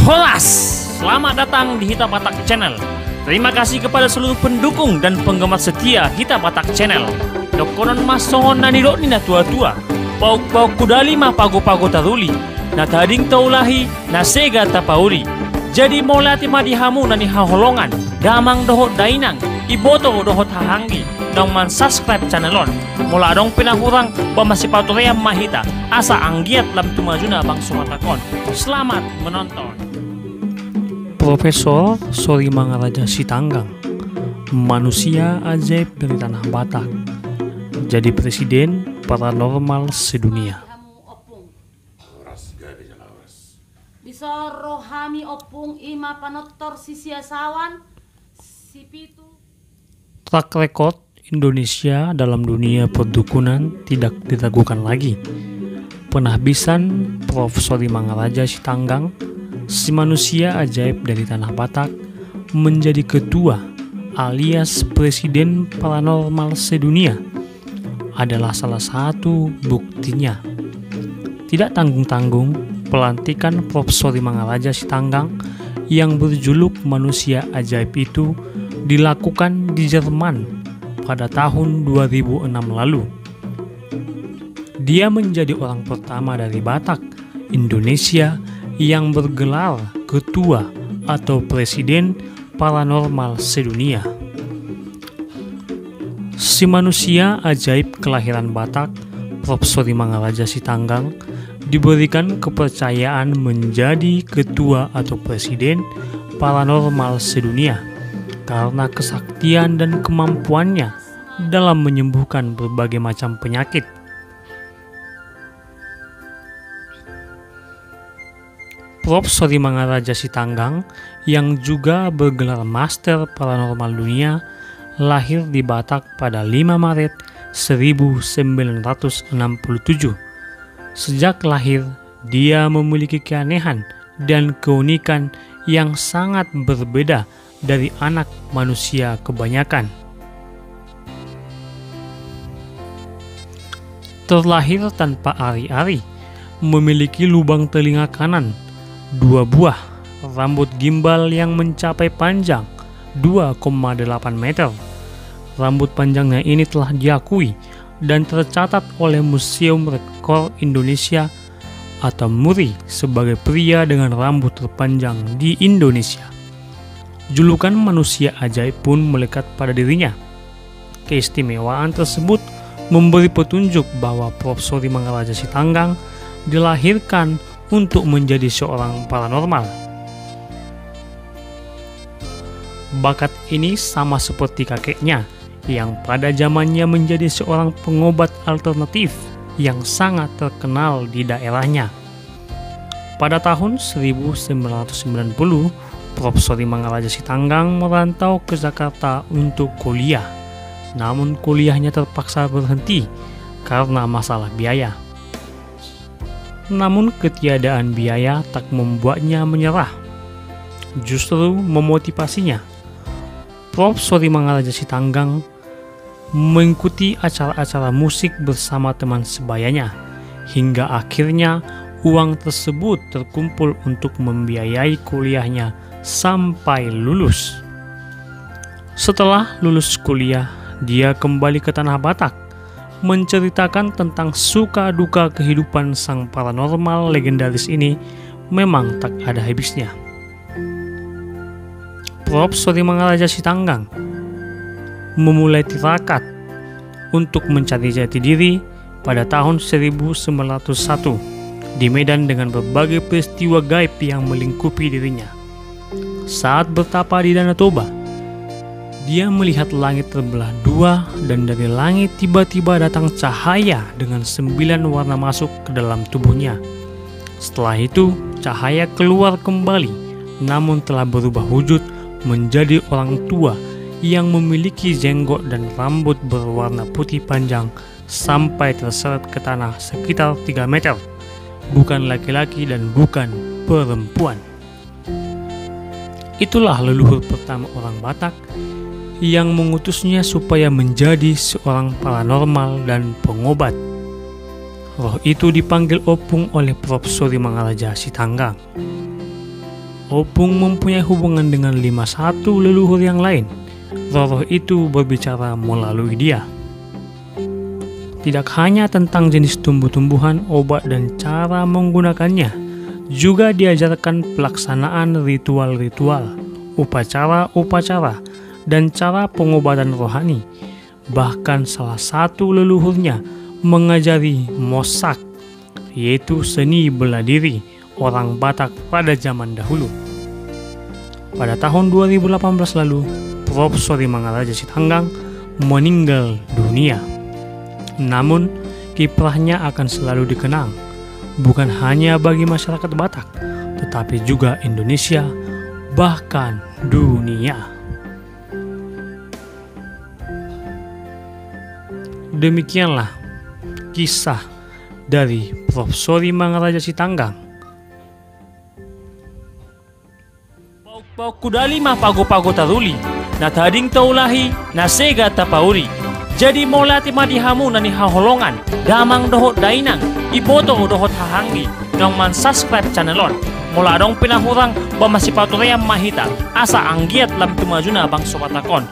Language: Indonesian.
Holas, selamat datang di Hita Batak Channel. Terima kasih kepada seluruh pendukung dan penggemar setia Hita Batak Channel. Dokonon masongon na nilot ni na tua-tua, pauk-pauk kudali ma pago-pago taruli, na tading taulahi na sega tapauli. Jadi molati madihamu na ni haholongan, damang dohot dainang, iboto dohot hahanggi, dong man subscribe channelon. Mula dong pinahurang pamasipatuream mahita, asa anggiat lam tumajuna bang sumatakon. Selamat menonton. Profesor Sori Mangaraja Sitanggang, manusia ajaib dari tanah Batak, jadi presiden paranormal sedunia. Bisa rohani opung ima panotor sisiasawan sipitu. Track record Indonesia dalam dunia perdukunan tidak diragukan lagi. Penahbisan Prof. Sori Mangaraja Sitanggang, si manusia ajaib dari tanah Batak, menjadi ketua alias presiden paranormal sedunia adalah salah satu buktinya. Tidak tanggung-tanggung, pelantikan Prof. Sori Mangaraja Sitanggang yang berjuluk manusia ajaib itu dilakukan di Jerman pada tahun 2006 lalu. Dia menjadi orang pertama dari Batak, Indonesia yang bergelar ketua atau presiden paranormal sedunia. Si manusia ajaib kelahiran Batak, Prof. Sori Mangaraja Sitanggang, diberikan kepercayaan menjadi ketua atau presiden paranormal sedunia karena kesaktian dan kemampuannya dalam menyembuhkan berbagai macam penyakit. Prof. Sori Mangaraja Sitanggang yang juga bergelar Master Paranormal Dunia lahir di Batak pada 5 Maret 1967. Sejak lahir, dia memiliki keanehan dan keunikan yang sangat berbeda dari anak manusia kebanyakan. Terlahir tanpa ari-ari, memiliki lubang telinga kanan 2 buah, rambut gimbal yang mencapai panjang 2,8 meter. Rambut panjangnya ini telah diakui dan tercatat oleh Museum Rekor Indonesia atau MURI sebagai pria dengan rambut terpanjang di Indonesia. Julukan manusia ajaib pun melekat pada dirinya. Keistimewaan tersebut memberi petunjuk bahwa Prof. Sori Mangaraja Sitanggang dilahirkan untuk menjadi seorang paranormal. Bakat ini sama seperti kakeknya yang pada zamannya menjadi seorang pengobat alternatif yang sangat terkenal di daerahnya. Pada tahun 1990, Prof. Sori Mangaraja Sitanggang merantau ke Jakarta untuk kuliah. Namun kuliahnya terpaksa berhenti karena masalah biaya. Namun ketiadaan biaya tak membuatnya menyerah, justru memotivasinya. Prof. Sori Mangaraja Sitanggang mengikuti acara-acara musik bersama teman sebayanya, hingga akhirnya uang tersebut terkumpul untuk membiayai kuliahnya sampai lulus. Setelah lulus kuliah, dia kembali ke tanah Batak, menceritakan tentang suka duka kehidupan sang paranormal legendaris ini memang tak ada habisnya. Prof. Sori Mangaraja Sitanggang memulai tirakat untuk mencari jati diri pada tahun 1901 di Medan dengan berbagai peristiwa gaib yang melingkupi dirinya. Saat bertapa di Danau Toba, dia melihat langit terbelah 2 dan dari langit tiba-tiba datang cahaya dengan 9 warna masuk ke dalam tubuhnya. Setelah itu, cahaya keluar kembali, namun telah berubah wujud menjadi orang tua yang memiliki jenggot dan rambut berwarna putih panjang sampai terseret ke tanah sekitar 3 meter. Bukan laki-laki dan bukan perempuan. Itulah leluhur pertama orang Batak yang mengutusnya supaya menjadi seorang paranormal dan pengobat. Roh itu dipanggil opung oleh Prof. Sori Mangaraja Sitanggang. Opung mempunyai hubungan dengan 51 leluhur yang lain. Roh itu berbicara melalui dia. Tidak hanya tentang jenis tumbuh-tumbuhan, obat, dan cara menggunakannya, juga diajarkan pelaksanaan ritual-ritual, upacara-upacara, dan cara pengobatan rohani. Bahkan salah satu leluhurnya mengajari mosak, yaitu seni bela diri orang Batak pada zaman dahulu. Pada tahun 2018 lalu, Prof. Sori Mangaraja Sitanggang meninggal dunia. Namun, kiprahnya akan selalu dikenang, bukan hanya bagi masyarakat Batak, tetapi juga Indonesia, bahkan dunia. Demikianlah kisah dari Prof. Sori Mangaraja Sitanggang. Pauk kudali mah pago-pago taruli, na tading taulahi, na sega tapauri. Jadi molati madihamu na ni haholongan, damang dohot dainang, iboto dohot hahanggi, nang man-subscribe channelon. Mula dong pinahurang, bamasipatureang mahita, asa anggiat lam tumajuna bang sopatakon.